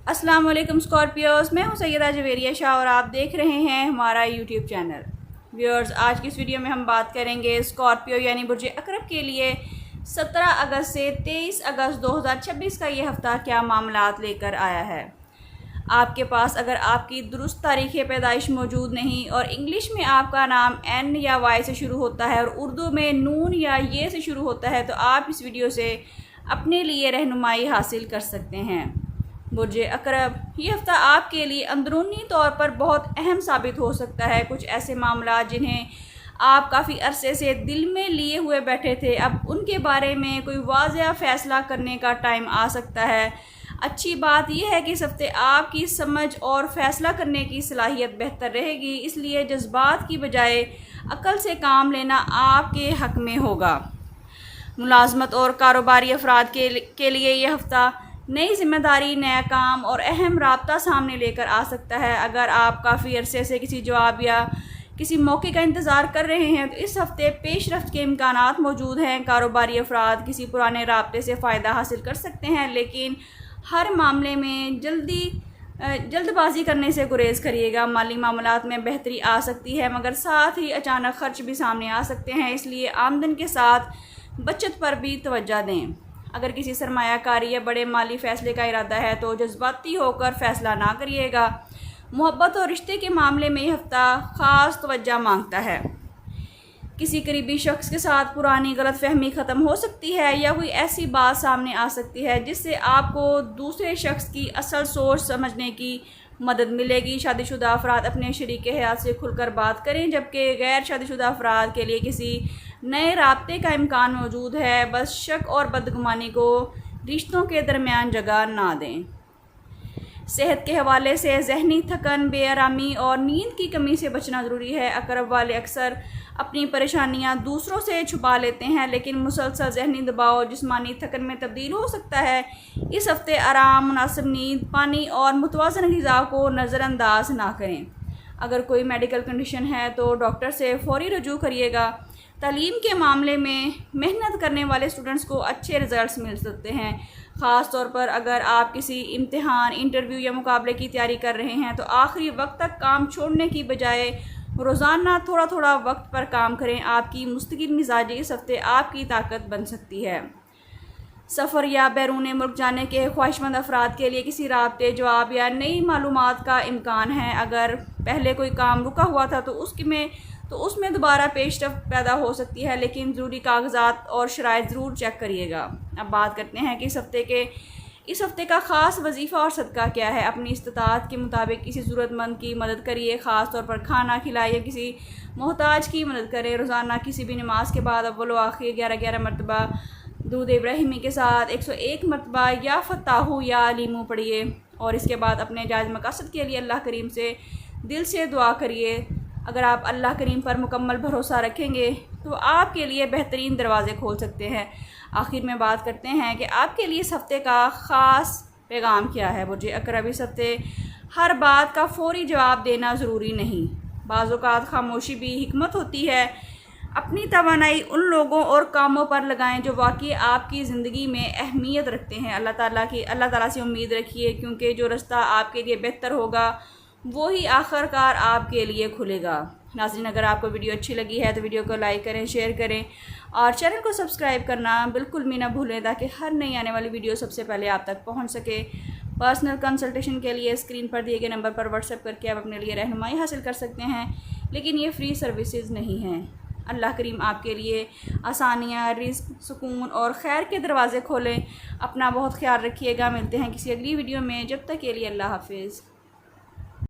السلام علیکم اسکارپیوز، میں ہوں سیدہ جویریہ شاہ اور آپ دیکھ رہے ہیں ہمارا یوٹیوب چینل۔ ویورز، آج کی اس ویڈیو میں ہم بات کریں گے اسکارپیو یعنی برج عقرب کے لیے 17 اگست سے 23 اگست 2026 کا یہ ہفتہ کیا معاملات لے کر آیا ہے۔ آپ کے پاس اگر آپ کی درست تاریخ پیدائش موجود نہیں اور انگلش میں آپ کا نام این یا وائی سے شروع ہوتا ہے اور اردو میں نون یا یہ سے شروع ہوتا ہے تو آپ اس ویڈیو سے اپنے لیے رہنمائی حاصل کر سکتے ہیں۔ برج عقرب، یہ ہفتہ آپ کے لیے اندرونی طور پر بہت اہم ثابت ہو سکتا ہے۔ کچھ ایسے معاملات جنہیں آپ کافی عرصے سے دل میں لیے ہوئے بیٹھے تھے، اب ان کے بارے میں کوئی واضح فیصلہ کرنے کا ٹائم آ سکتا ہے۔ اچھی بات یہ ہے کہ اس ہفتے آپ کی سمجھ اور فیصلہ کرنے کی صلاحیت بہتر رہے گی، اس لیے جذبات کی بجائے عقل سے کام لینا آپ کے حق میں ہوگا۔ ملازمت اور کاروباری افراد کے لیے یہ ہفتہ نئی ذمہ داری، نیا کام اور اہم رابطہ سامنے لے کر آ سکتا ہے۔ اگر آپ کافی عرصے سے کسی جواب یا کسی موقع کا انتظار کر رہے ہیں تو اس ہفتے پیش رفت کے امکانات موجود ہیں۔ کاروباری افراد کسی پرانے رابطے سے فائدہ حاصل کر سکتے ہیں، لیکن ہر معاملے میں جلد بازی کرنے سے گریز کریے گا۔ مالی معاملات میں بہتری آ سکتی ہے، مگر ساتھ ہی اچانک خرچ بھی سامنے آ سکتے ہیں، اس لیے آمدن کے ساتھ بچت پر بھی توجہ دیں۔ اگر کسی سرمایہ کاری یا بڑے مالی فیصلے کا ارادہ ہے تو جذباتی ہو کر فیصلہ نہ کریے گا۔ محبت اور رشتے کے معاملے میں یہ ہفتہ خاص توجہ مانگتا ہے۔ کسی قریبی شخص کے ساتھ پرانی غلط فہمی ختم ہو سکتی ہے یا کوئی ایسی بات سامنے آ سکتی ہے جس سے آپ کو دوسرے شخص کی اصل سوچ سمجھنے کی مدد ملے گی۔ شادی شدہ افراد اپنے شریک حیات سے کھل کر بات کریں، جبکہ غیر شادی شدہ افراد کے لیے کسی نئے رابطے کا امکان موجود ہے۔ بس شک اور بدگمانی کو رشتوں کے درمیان جگہ نہ دیں۔ صحت کے حوالے سے ذہنی تھکن، بے آرامی اور نیند کی کمی سے بچنا ضروری ہے۔ عقرب والے اکثر اپنی پریشانیاں دوسروں سے چھپا لیتے ہیں، لیکن مسلسل ذہنی دباؤ جسمانی تھکن میں تبدیل ہو سکتا ہے۔ اس ہفتے آرام، مناسب نیند، پانی اور متوازن غذا کو نظر انداز نہ کریں۔ اگر کوئی میڈیکل کنڈیشن ہے تو ڈاکٹر سے فوری رجوع کریے گا۔ تعلیم کے معاملے میں محنت کرنے والے اسٹوڈنٹس کو اچھے رزلٹس مل سکتے ہیں، خاص طور پر اگر آپ کسی امتحان، انٹرویو یا مقابلے کی تیاری کر رہے ہیں تو آخری وقت تک کام چھوڑنے کی بجائے روزانہ تھوڑا تھوڑا وقت پر کام کریں۔ آپ کی مستقل مزاجی اس ہفتے آپ کی طاقت بن سکتی ہے۔ سفر یا بیرون ملک جانے کے خواہشمند افراد کے لیے کسی رابطے، جواب یا نئی معلومات کا امکان ہے۔ اگر پہلے کوئی کام رکا ہوا تھا تو اس میں دوبارہ پیش رفت پیدا ہو سکتی ہے، لیکن ضروری کاغذات اور شرائط ضرور چیک کریے گا۔ اب بات کرتے ہیں کہ اس ہفتے کا خاص وظیفہ اور صدقہ کیا ہے۔ اپنی استطاعت کے مطابق کسی ضرورت مند کی مدد کریے، خاص طور پر کھانا کھلائے یا کسی محتاج کی مدد کریں۔ روزانہ کسی بھی نماز کے بعد اول و آخر 11 مرتبہ درود ابراہیمی کے ساتھ 101 مرتبہ یا فتاحو یا علیمو پڑھیے، اور اس کے بعد اپنے جائز مقاصد کے لیے اللہ کریم سے دل سے دعا کریے۔ اگر آپ اللہ کریم پر مکمل بھروسہ رکھیں گے تو آپ کے لیے بہترین دروازے کھول سکتے ہیں۔ آخر میں بات کرتے ہیں کہ آپ کے لیے اس ہفتے کا خاص پیغام کیا ہے۔ برج عقرب، اس ہفتے ہر بات کا فوری جواب دینا ضروری نہیں، بعض اوقات خاموشی بھی حکمت ہوتی ہے۔ اپنی توانائی ان لوگوں اور کاموں پر لگائیں جو واقعی آپ کی زندگی میں اہمیت رکھتے ہیں۔ اللہ تعالیٰ سے امید رکھیے، کیونکہ جو رستہ آپ کے لیے بہتر ہوگا وہی آخر کار آپ کے لیے کھلے گا۔ ناظرین، اگر آپ کو ویڈیو اچھی لگی ہے تو ویڈیو کو لائک کریں، شیئر کریں اور چینل کو سبسکرائب کرنا بالکل بھی نہ بھولیں تاکہ ہر نئی آنے والی ویڈیو سب سے پہلے آپ تک پہنچ سکے۔ پرسنل کنسلٹیشن کے لیے اسکرین پر دیے گئے نمبر پر واٹس ایپ کر کے آپ اپنے لیے رہنمائی حاصل کر سکتے ہیں، لیکن یہ فری سروسز نہیں ہیں۔ اللہ کریم آپ کے لیے آسانیاں، رزق، سکون اور خیر کے دروازے کھولیں۔ اپنا بہت خیال رکھیے گا۔ ملتے ہیں کسی اگلی ویڈیو میں، جب تک کے لیے اللہ حافظ۔